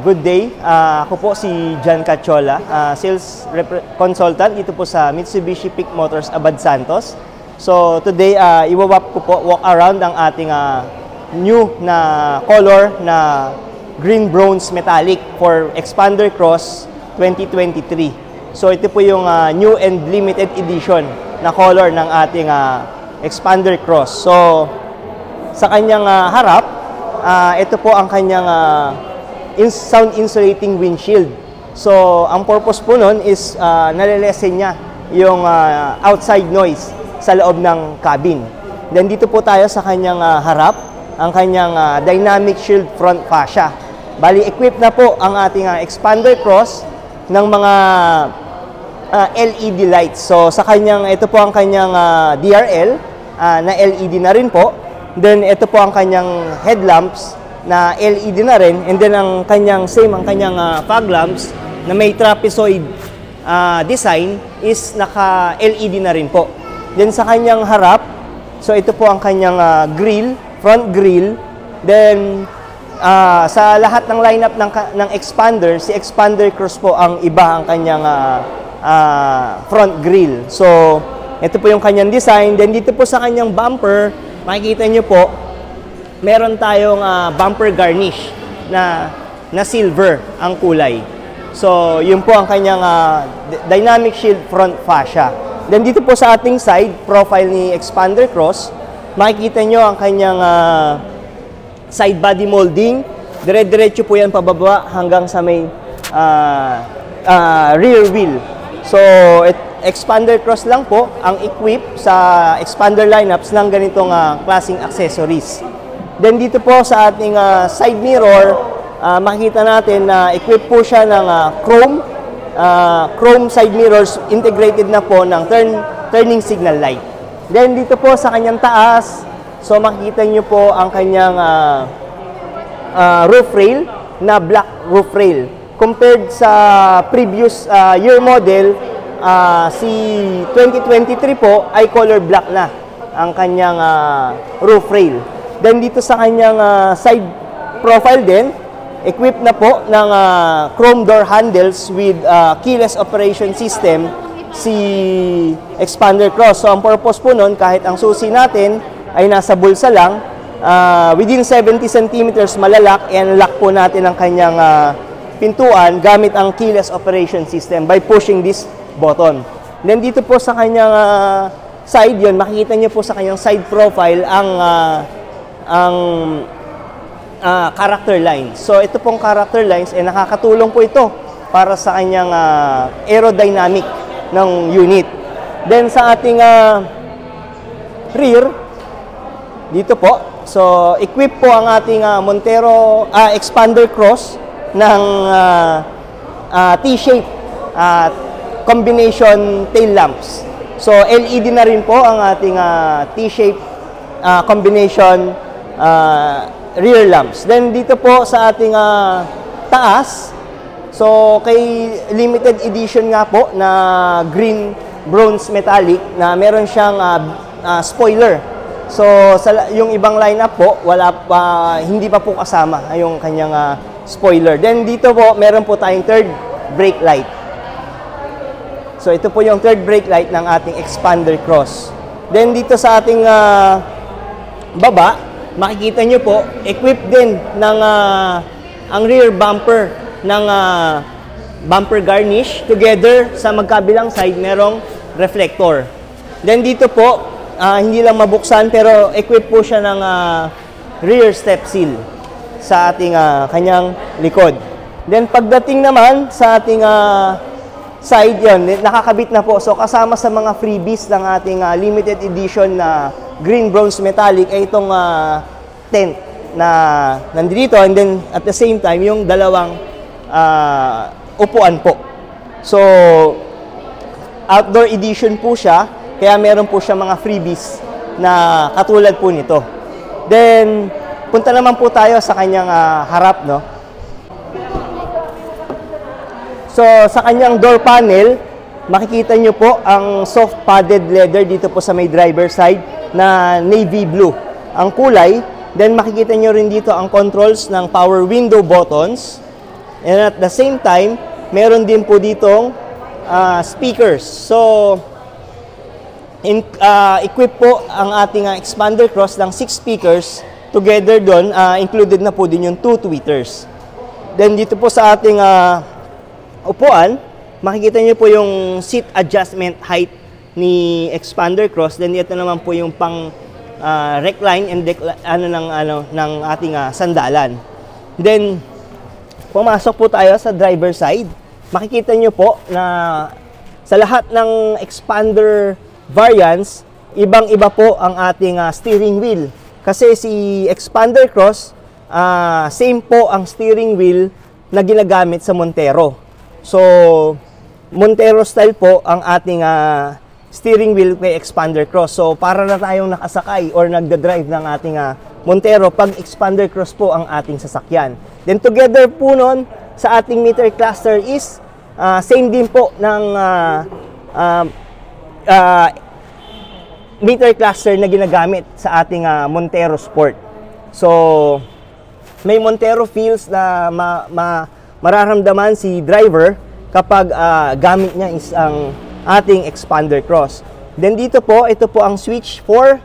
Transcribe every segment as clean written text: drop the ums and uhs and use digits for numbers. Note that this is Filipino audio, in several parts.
Good day. Ako po si John Cachola, Sales Consultant dito po sa Mitsubishi Peak Motors Abad Santos. So today, iwawap ko po walk around ang ating new na color na green bronze metallic for Expander Cross 2023. So ito po yung new and limited edition na color ng ating Expander Cross. So sa kanyang harap, ito po ang kanyang sound insulating windshield. So ang purpose po nun is nalilesen niya yung outside noise sa loob ng cabin. Then dito po tayo sa kanyang harap, ang kanyang dynamic shield front fascia. Bali, equipped na po ang ating Expander Cross ng mga LED lights. So sa kanyang, ito po ang kanyang DRL na LED na rin po. Then ito po ang kanyang headlamps na LED na rin, and then ang kanyang fog lamps na may trapezoid design is naka-LED na rin po. Then sa kanyang harap, so ito po ang kanyang grill, front grill. Then sa lahat ng lineup ng Expander, si Expander Cross po ang iba ang kanyang front grill. So ito po yung kanyang design. Then dito po sa kanyang bumper, makikita nyo po, meron tayong bumper garnish na silver ang kulay. So, yun po ang kanyang dynamic shield front fascia. Then dito po sa ating side profile ni Expander Cross, makikita nyo ang kanyang side body molding. Dire-diretso po yan pababa hanggang sa may rear wheel. So, Expander Cross lang po ang equip sa Expander lineups ng ganitong klaseng accessories. Then dito po sa ating side mirror, makikita natin na equip po siya ng chrome side mirrors, integrated na po ng turning signal light. Then dito po sa kanyang taas, so makikita nyo po ang kanyang roof rail na black roof rail. Compared sa previous year model, si 2023 po ay color black na ang kanyang roof rail. Then dito sa kanyang side profile din, equipped na po ng chrome door handles with keyless operation system si Expander Cross. So ang purpose po nun, kahit ang susi natin ay nasa bulsa lang, within 70 centimeters malalak, and lock po natin ang kanyang pintuan gamit ang keyless operation system by pushing this button. Then dito po sa kanyang side, yun, makikita nyo po sa kanyang side profile ang character lines. So ito pong character lines ay nakakatulong po ito para sa kanyang aerodynamic ng unit. Then sa ating rear, dito po, so equip po ang ating Montero Expander Cross ng T-shape combination tail lamps. So LED na rin po ang ating T-shape combination rear lamps. Then dito po sa ating taas, so kay limited edition nga po na green bronze metallic na meron siyang spoiler. So yung ibang lineup po, hindi pa po kasama yung kanyang spoiler. Then dito po meron po tayong third brake light. So ito po yung third brake light ng ating Expander Cross. Then dito sa ating baba, makikita nyo po, equipped din ng ang rear bumper ng bumper garnish. Together sa magkabilang side, merong reflector. Then dito po, hindi lang mabuksan, pero equipped po siya ng rear step seal sa ating kanyang likod. Then pagdating naman sa ating side, yon, nakakabit na po. So kasama sa mga freebies ng ating limited edition na green bronze metallic ay itong tent na nandito, and then at the same time yung dalawang upuan po. So outdoor edition po siya, kaya meron po siya mga freebies na katulad po nito. Then punta naman po tayo sa kanyang harap, no? So sa kanyang door panel, makikita nyo po ang soft padded leather dito po sa may driver side na navy blue ang kulay. Then makikita nyo rin dito ang controls ng power window buttons. And at the same time, meron din po ditong speakers. So, equip po ang ating expander cross ng 6 speakers. Together doon, included na po din yung 2 tweeters. Then dito po sa ating upuan, makikita nyo po yung seat adjustment height ni expander cross. Then ito naman po yung pang recline and ng ating sandalan. Then pumasok po tayo sa driver side. Makikita nyo po na sa lahat ng expander variants, ibang-iba po ang ating steering wheel. Kasi si expander cross, same po ang steering wheel na ginagamit sa Montero. So, Montero style po ang ating steering wheel kay expander cross. So, para na tayong nakasakay or nagda-drive ng ating Montero pag expander cross po ang ating sasakyan. Then, together po nun sa ating meter cluster is same din po ng meter cluster na ginagamit sa ating Montero Sport. So, may Montero feels na mararamdaman si driver kapag gamit niya is ang ating expander cross. Then dito po, ito po ang switch for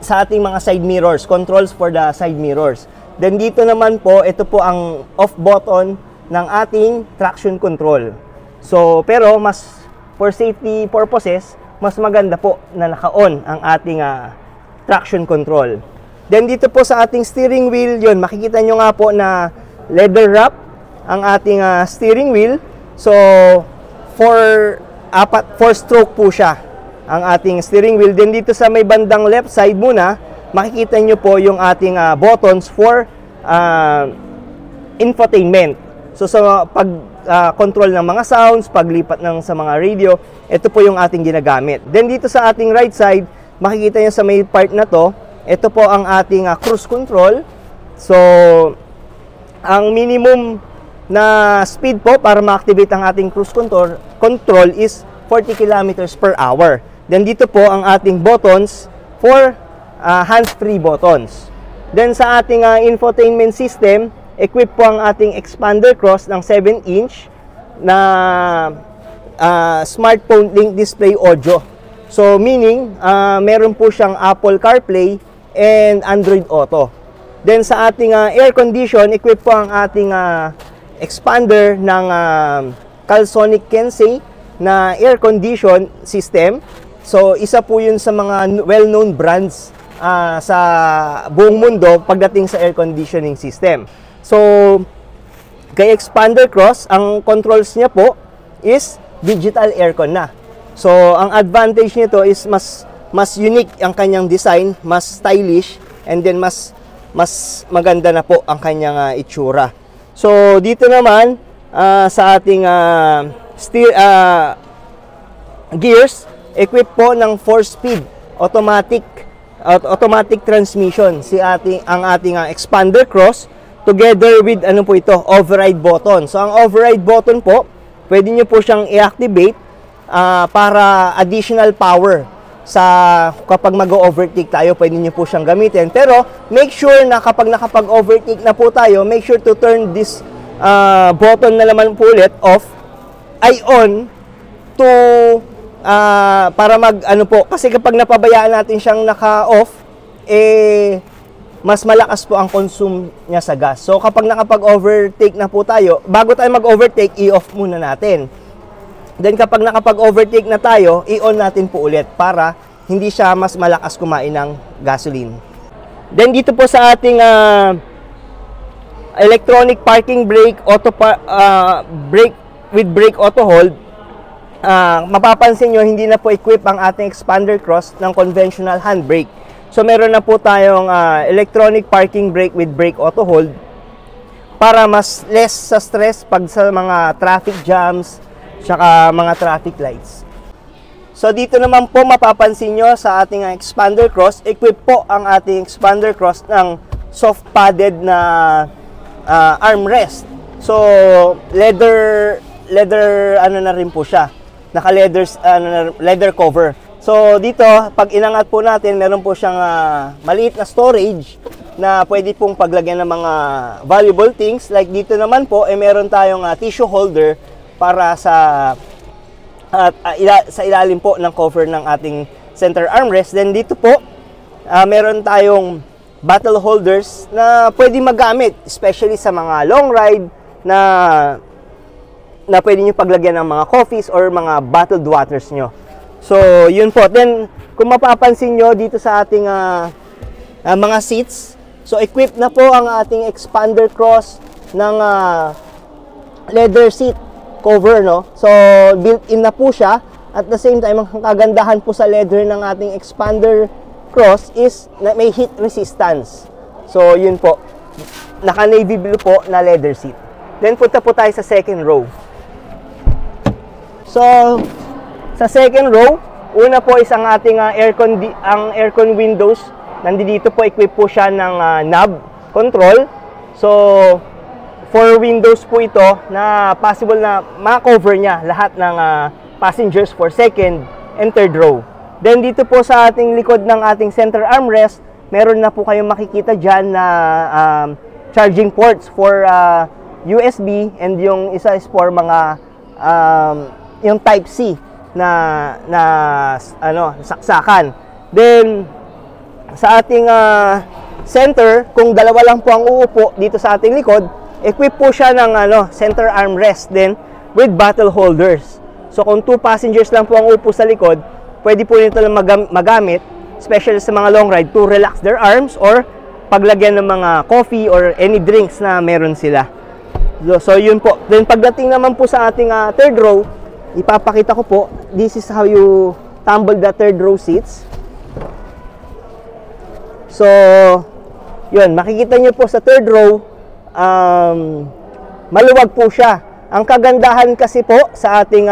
sa ating mga side mirrors, controls for the side mirrors. Then dito naman po, ito po ang off button ng ating traction control. So, pero mas for safety purposes, mas maganda po na naka-on ang ating traction control. Then dito po sa ating steering wheel, yun, makikita nyo nga po na leather wrap ang ating steering wheel. So, 4-stroke po siya ang ating steering wheel. Then dito sa may bandang left side muna, makikita nyo po yung ating buttons for infotainment. So, sa pag-control ng mga sounds, paglipat sa mga radio, ito po yung ating ginagamit. Then dito sa ating right side, makikita nyo sa may part na to, ito po ang ating cruise control. So, ang minimum na speed po para ma-activate ang ating cruise control is 40 kilometers per hour. Then dito po ang ating buttons for hands-free buttons. Then sa ating infotainment system, equip po ang ating expander cross ng 7-inch na smartphone link display audio. So meaning, meron po siyang Apple CarPlay and Android Auto. Then sa ating air condition, equip po ang ating expander ng Calsonic Kensei na air condition system. So isa po yun sa mga well-known brands sa buong mundo pagdating sa air conditioning system. So kay expander cross, ang controls niya po is digital aircon na. So ang advantage nito is mas unique ang kanyang design, mas stylish, and then mas maganda na po ang kanyang itsura. So dito naman sa ating gears, equip po ng 4-speed automatic transmission ang ating expander cross, together with override button. So ang override button po, pwede nyo po siyang i-activate para additional power kapag mag-overtake tayo, pwede nyo po siyang gamitin. Pero make sure na kapag nakapag-overtake na po tayo, make sure to turn this button na naman po ulit off on to para kasi kapag napabayaan natin siyang naka-off, mas malakas po ang consume niya sa gas. So kapag nakapag-overtake na po tayo, bago tayo mag-overtake, i-off muna natin. Then kapag nakapag-overtake na tayo, i-on natin po ulit para hindi siya mas malakas kumain ng gasoline. Then dito po sa ating electronic parking brake, brake with brake auto hold, mapapansin nyo, hindi na po equip ang ating expander cross ng conventional handbrake. So meron na po tayong electronic parking brake with brake auto hold para mas less sa stress pag sa mga traffic jams tsaka mga traffic lights. So dito naman po mapapansin nyo sa ating expander cross, equip po ang ating expander cross ng soft padded na armrest. So leather na rin po siya. Leather cover. So dito, pag inangat po natin, meron po siyang maliit na storage na pwede pong paglagyan ng mga valuable things. Like dito naman po, meron tayong tissue holder para sa ilalim po ng cover ng ating center armrest. Then dito po, meron tayong bottle holders na pwede magamit, especially sa mga long ride na pwede nyo paglagyan ng mga coffees or mga bottled waters nyo. So, yun po. Then, kung mapapansin nyo dito sa ating mga seats, so equipped na po ang ating expander cross ng leather seat cover, no? So, built-in na po siya. At the same time, ang kagandahan po sa leather ng ating expander cross is na may heat resistance. So, yun po. Naka-navy blue po na leather seat. Then, punta po tayo sa second row. So, sa second row, una po is ang ating aircon windows. Nandito po, equipped po siya ng knob control. So, 4 windows po ito na possible na ma-cover niya lahat ng passengers for second and third row. Then, dito po sa ating likod ng ating center armrest, meron na po kayong makikita dyan na charging ports for USB, and yung isa is for mga yung Type-C na saksakan. Then, sa ating center, kung dalawa lang po ang uupo dito sa ating likod, equip po siya ng center armrest din with bottle holders. So, kung 2 passengers lang po ang uupo sa likod, pwede po nito lang magamit, especially sa mga long ride, to relax their arms or paglagyan ng mga coffee or any drinks na meron sila. So, yun po. Then, pagdating naman po sa ating third row, ipapakita ko po, this is how you tumble the third row seats. So, yun, makikita nyo po sa third row, maluwag po siya. Ang kagandahan kasi po sa ating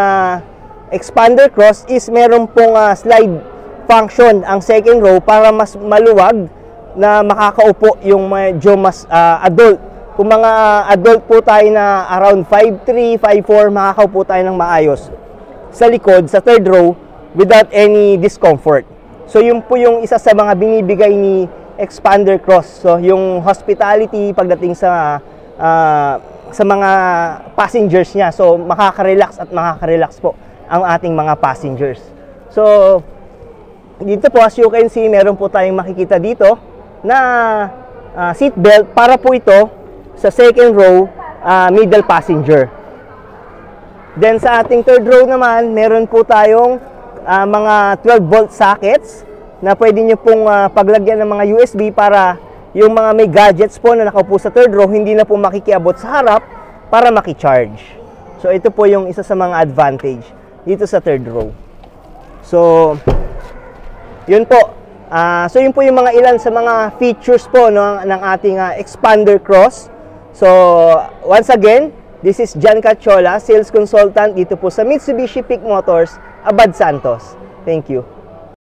expander cross is meron pong slide function ang second row para mas maluwag na makakaupo yung medyo mas adult. Kung mga adult po tayo na around 5'3", 5'4", makakaupo tayo ng maayos sa likod, sa third row, without any discomfort. So, yun po yung isa sa mga binibigay ni expander cross. So, yung hospitality pagdating sa mga passengers niya. So, makaka-relax at makaka-relax po ang ating mga passengers. So, dito po, as you can see, meron po tayong makikita dito na seat belt para po ito sa second row, middle passenger. Then, sa ating third row naman, meron po tayong mga 12-volt sockets na pwede nyo pong paglagyan ng mga USB para yung mga may gadgets po na nakaupo sa third row, hindi na po makikiabot sa harap para makicharge. So, ito po yung isa sa mga advantage dito sa third row. So, yun po. So, yun po yung mga ilan sa mga features po ng ating expander cross. So, once again, this is John Cacciola, Sales Consultant dito po sa Mitsubishi Pick Motors, Abad Santos. Thank you.